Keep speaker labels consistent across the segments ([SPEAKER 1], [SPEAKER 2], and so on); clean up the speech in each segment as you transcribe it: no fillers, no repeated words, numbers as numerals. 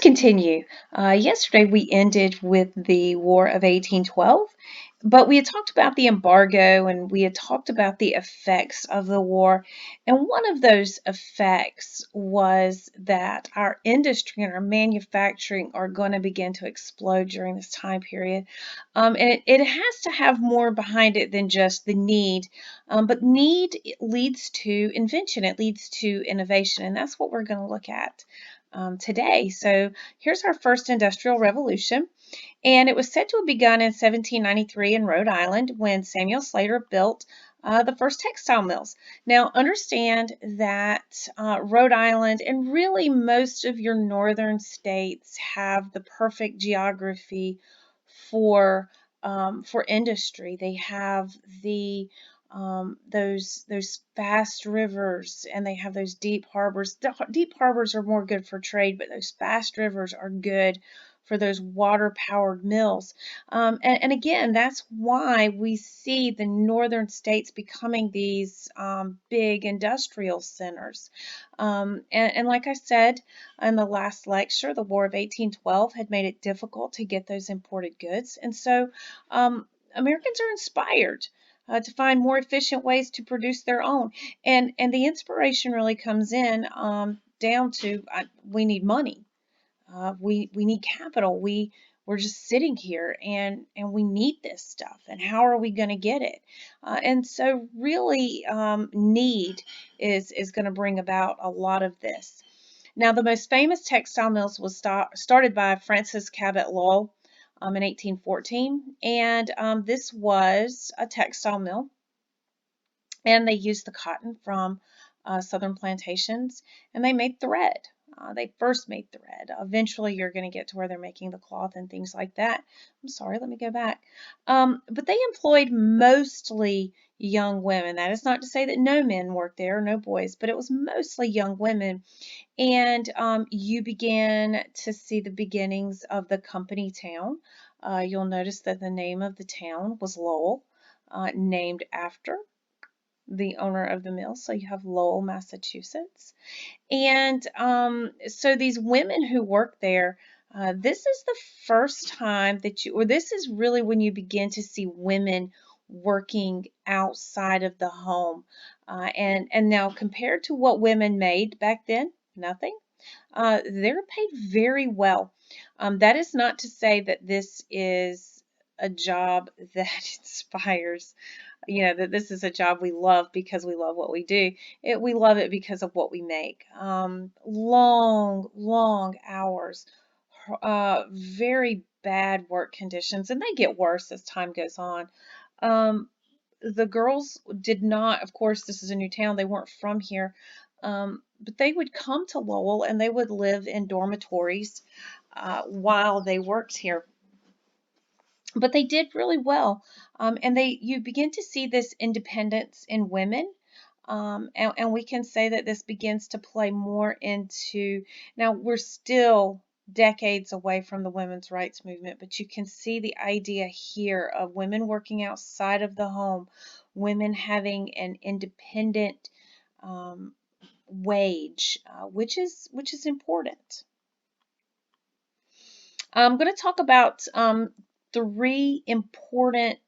[SPEAKER 1] continue. Yesterday we ended with the War of 1812, but we had talked about the embargo and we had talked about the effects of the war. And one of those effects was that our industry and our manufacturing are going to begin to explode during this time period. And it has to have more behind it than just the need. But need leads to invention, it leads to innovation, and that's what we're going to look at today. So here's our first industrial revolution, and it was said to have begun in 1793 in Rhode Island when Samuel Slater built the first textile mills. Now, understand that Rhode Island and really most of your northern states have the perfect geography for industry. They have those fast rivers, and they have those deep harbors. The deep harbors are more good for trade, but those fast rivers are good for those water-powered mills. And again, that's why we see the northern states becoming these big industrial centers. And like I said in the last lecture, the War of 1812 had made it difficult to get those imported goods. And so Americans are inspired to find more efficient ways to produce their own. And the inspiration really comes in down to we need money. We need capital. We're just sitting here and we need this stuff. And how are we going to get it? And so really need is going to bring about a lot of this. Now, the most famous textile mills was started by Francis Cabot Lowell in 1814, and this was a textile mill, and they used the cotton from southern plantations, and they made thread. They first made thread. Eventually, you're going to get to where they're making the cloth and things like that. I'm sorry, let me go back. But they employed mostly young women. That is not to say that no men worked there, no boys, but it was mostly young women. And you began to see the beginnings of the company town. You'll notice that the name of the town was Lowell, named after the owner of the mill. So you have Lowell, Massachusetts. And so these women who work there, this is the first time that or this is really when you begin to see women working outside of the home. And now compared to what women made back then, nothing. They're paid very well. That is not to say that this is a job that inspires, that this is a job we love because we love what we do. We love it because of what we make. Long, long hours, very bad work conditions, and they get worse as time goes on. The girls did not, of course, this is a new town, they weren't from here, but they would come to Lowell and they would live in dormitories while they worked here. But they did really well, and you begin to see this independence in women, and we can say that this begins to play more into, now we're still decades away from the women's rights movement, but you can see the idea here of women working outside of the home, women having an independent wage, which is important. I'm going to talk about three important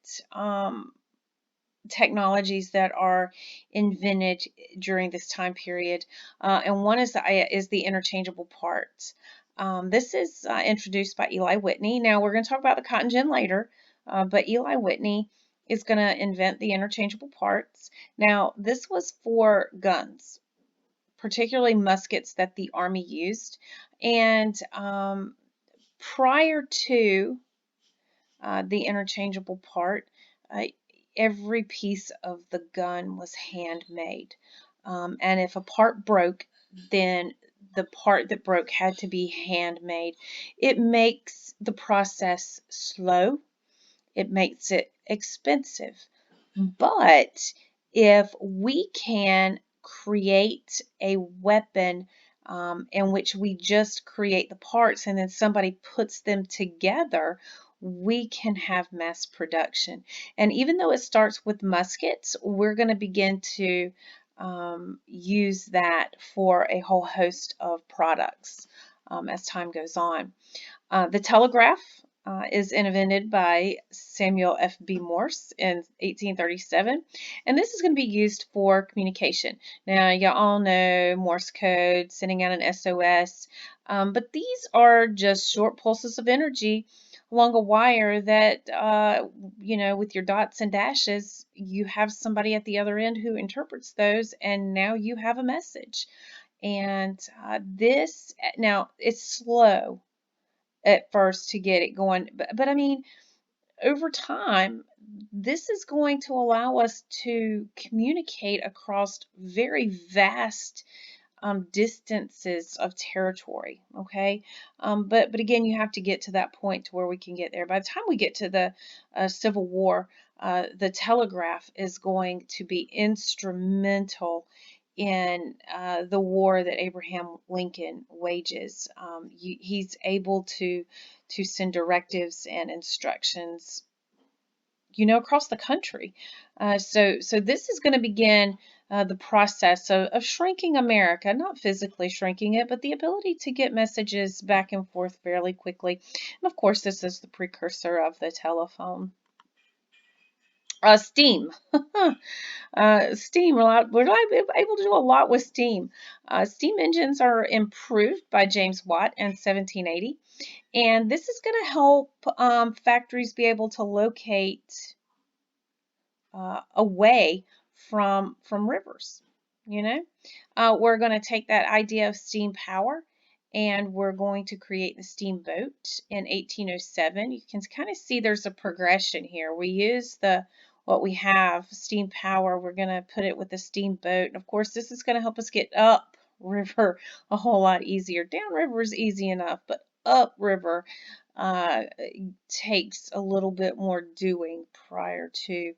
[SPEAKER 1] technologies that are invented during this time period, and one is the interchangeable parts. This is introduced by Eli Whitney. Now we're going to talk about the cotton gin later, but Eli Whitney is going to invent the interchangeable parts. Now this was for guns, particularly muskets that the Army used, and prior to the interchangeable part, every piece of the gun was handmade. And if a part broke, then the part that broke had to be handmade. It makes the process slow. It makes it expensive. But if we can create a weapon in which we just create the parts and then somebody puts them together, we can have mass production. And even though it starts with muskets, we're going to begin to use that for a whole host of products. as time goes on. The telegraph is invented by Samuel F.B. Morse in 1837, and this is going to be used for communication. Now, you all know Morse code, sending out an SOS, but these are just short pulses of energy along a wire that, with your dots and dashes, you have somebody at the other end who interprets those, and now you have a message. And now it's slow at first to get it going. But I mean, over time, this is going to allow us to communicate across very vast distances of territory. Okay, but again, you have to get to that point to where we can get there. By the time we get to the Civil War, the telegraph is going to be instrumental in the war that Abraham Lincoln wages. He's able to send directives and instructions, across the country. So this is going to begin the process of shrinking America, not physically shrinking it, but the ability to get messages back and forth fairly quickly. And of course, this is the precursor of the telephone. Steam. Steam, we're able to do a lot with steam. Steam engines are improved by James Watt in 1780, and this is going to help factories be able to locate away from rivers. We're going to take that idea of steam power, and we're going to create the steamboat in 1807. You can kind of see there's a progression here. We use what we have, steam power. We're going to put it with the steamboat, and of course this is going to help us get up river a whole lot easier. Down river is easy enough, but up river takes a little bit more doing prior to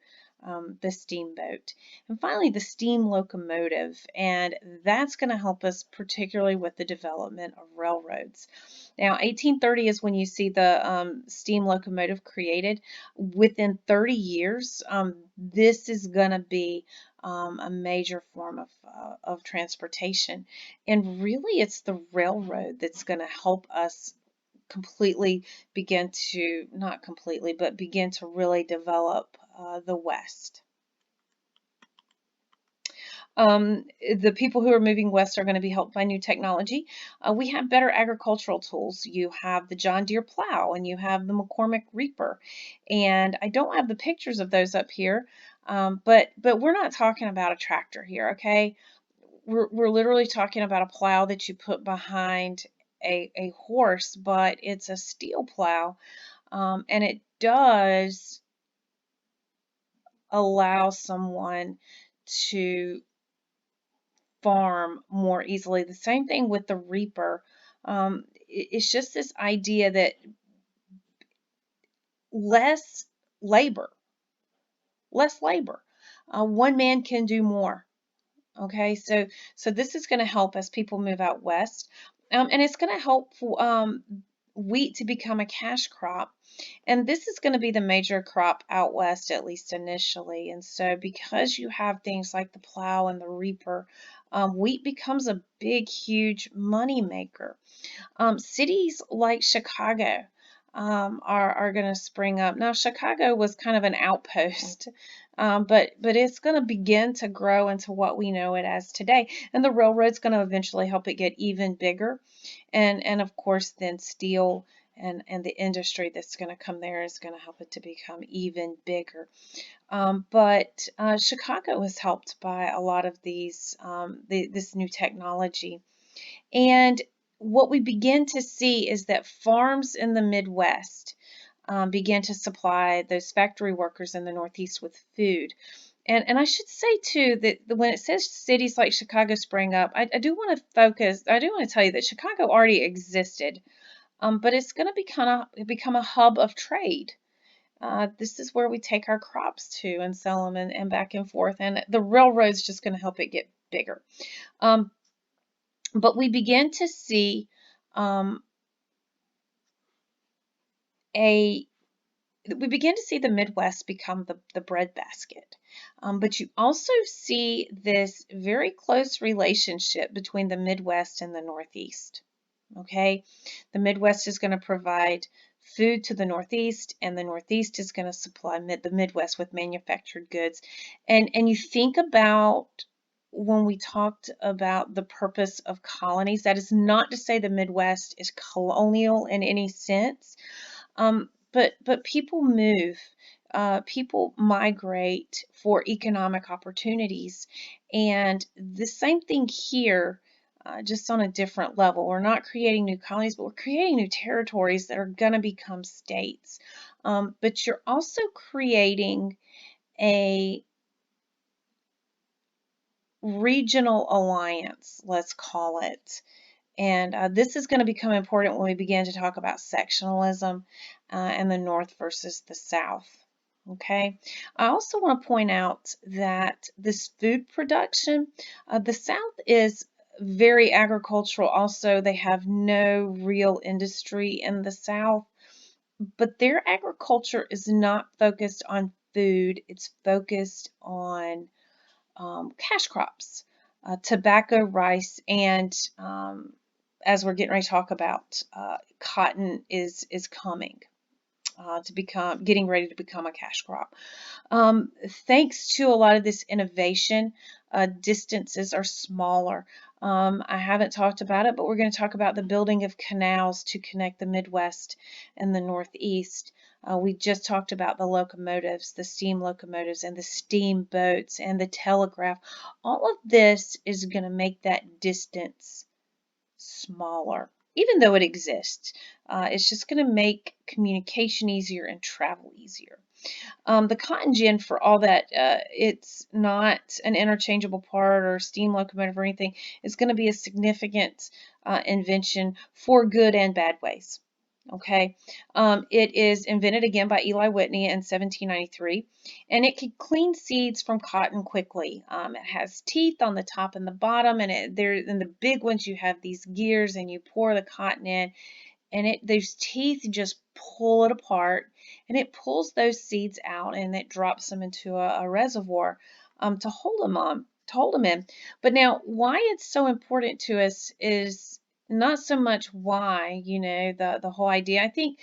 [SPEAKER 1] the steamboat. And finally, the steam locomotive, and that's going to help us particularly with the development of railroads. Now, 1830 is when you see the steam locomotive created. Within 30 years, this is going to be a major form of transportation. And really, it's the railroad that's going to help us completely begin to, not completely, but begin to really develop the West. The people who are moving west are going to be helped by new technology. We have better agricultural tools. You have the John Deere plow and you have the McCormick reaper. And I don't have the pictures of those up here, but we're not talking about a tractor here, okay? We're literally talking about a plow that you put behind a horse, but it's a steel plow, and it does allow someone to farm more easily. The same thing with the reaper. It's just this idea that less labor, less labor. One man can do more. Okay, so this is going to help as people move out west, and it's going to help wheat to become a cash crop. And this is going to be the major crop out west, at least initially. And so because you have things like the plow and the reaper, wheat becomes a big, huge money maker. Cities like Chicago are going to spring up. Now, Chicago was kind of an outpost, but it's going to begin to grow into what we know it as today. And the railroad's going to eventually help it get even bigger. And of course, then steel and the industry that's going to come there is going to help it to become even bigger. But Chicago was helped by a lot of this new technology. And what we begin to see is that farms in the Midwest began to supply those factory workers in the Northeast with food. And I should say too that when it says cities like Chicago sprang up, I do want to tell you that Chicago already existed, but it's going to become a hub of trade. This is where we take our crops to and sell them and back and forth, and the railroad's just going to help it get bigger. But we begin to see um, we begin to see the Midwest become the breadbasket. But you also see this very close relationship between the Midwest and the Northeast. Okay, the Midwest is going to provide food to the Northeast, and the Northeast is going to supply the Midwest with manufactured goods. And you think about when we talked about the purpose of colonies, that is not to say the Midwest is colonial in any sense. But people move, people migrate for economic opportunities, and the same thing here, just on a different level. We're not creating new colonies, but we're creating new territories that are going to become states. But you're also creating a regional alliance, let's call it. And this is going to become important when we begin to talk about sectionalism and the North versus the South. Okay. I also want to point out that this food production, the South is very agricultural. Also, they have no real industry in the South, but their agriculture is not focused on food. It's focused on cash crops, tobacco, rice, and as we're getting ready to talk about, cotton is coming to become getting ready to become a cash crop. Thanks to a lot of this innovation, distances are smaller. I haven't talked about it, but we're going to talk about the building of canals to connect the Midwest and the Northeast. We just talked about the locomotives, the steam locomotives, and the steamboats, and the telegraph. All of this is going to make that distance smaller, even though it exists. It's just going to make communication easier and travel easier. The cotton gin, for all that it's not an interchangeable part or steam locomotive or anything, is going to be a significant invention for good and bad ways. Okay, it is invented again by Eli Whitney in 1793, and it can clean seeds from cotton quickly. It has teeth on the top and the bottom, and in the big ones you have these gears, and you pour the cotton in, and those teeth just pull it apart, and it pulls those seeds out, and it drops them into a reservoir to hold them in. But now, why it's so important to us is not so much why, the whole idea. I think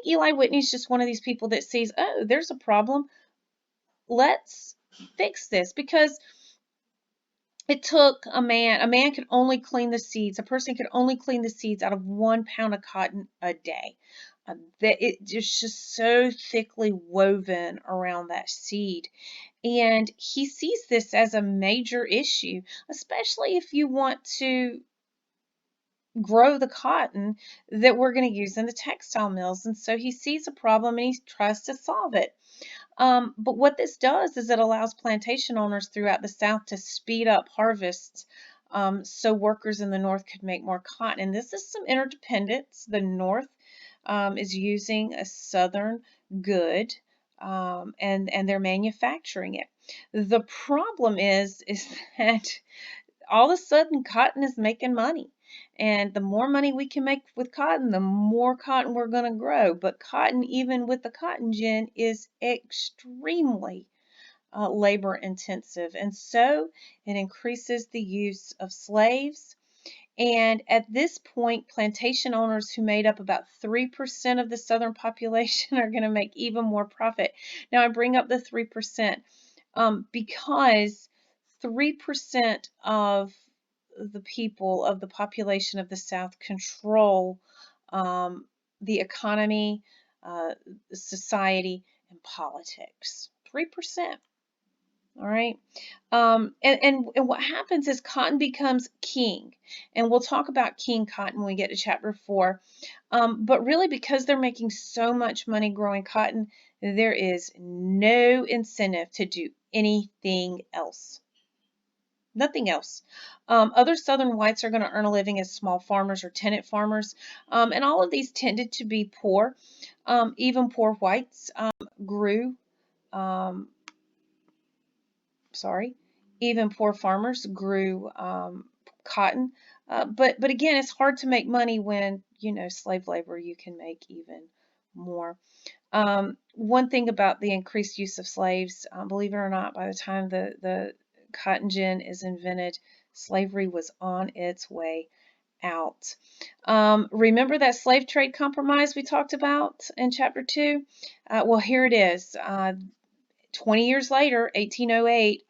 [SPEAKER 1] Eli Whitney's just one of these people that sees, oh, there's a problem, let's fix this, because it took a man could only clean the seeds, a person could only clean the seeds out of 1 pound of cotton a day. That it's just so thickly woven around that seed. And he sees this as a major issue, especially if you want to grow the cotton that we're going to use in the textile mills. And so he sees a problem and he tries to solve it. But what this does is it allows plantation owners throughout the South to speed up harvests, so workers in the North could make more cotton. And this is some interdependence. The North is using a Southern good, and they're manufacturing it. The problem is that all of a sudden cotton is making money. And the more money we can make with cotton, the more cotton we're going to grow. But cotton, even with the cotton gin, is extremely labor intensive. And so it increases the use of slaves. And at this point, plantation owners who made up about 3% of the Southern population are going to make even more profit. Now, I bring up the 3% because 3% of the people of the population of the South control um, the economy, society, and politics. 3%. All right. And what happens is cotton becomes king. And we'll talk about king cotton when we get to chapter 4. But really, because they're making so much money growing cotton, there is no incentive to do anything else. Nothing else. Other Southern whites are going to earn a living as small farmers or tenant farmers. And all of these tended to be poor. Even poor whites grew. Um, sorry, even poor farmers grew cotton. But again, it's hard to make money when slave labor. You can make even more. One thing about the increased use of slaves, believe it or not, by the time the cotton gin is invented, slavery was on its way out. Remember that slave trade compromise we talked about in chapter 2? Well, here it is. 20 years later, 1808,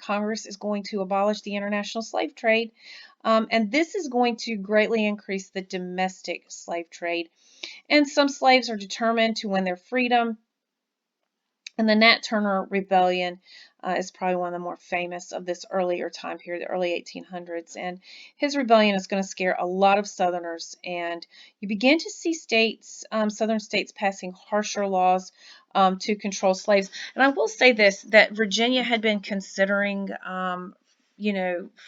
[SPEAKER 1] Congress is going to abolish the international slave trade. And this is going to greatly increase the domestic slave trade. And some slaves are determined to win their freedom. And the Nat Turner Rebellion is probably one of the more famous of this earlier time period, the early 1800s. And his rebellion is going to scare a lot of Southerners. And you begin to see states, Southern states, passing harsher laws to control slaves. And I will say this, that Virginia had been considering,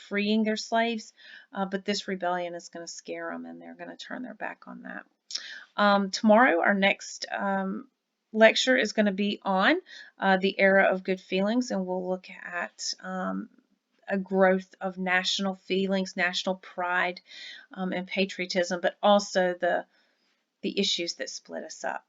[SPEAKER 1] freeing their slaves, but this rebellion is going to scare them, and they're going to turn their back on that. Tomorrow, our next lecture is going to be on the era of good feelings, and we'll look at a growth of national feelings, national pride, and patriotism, but also the issues that split us up.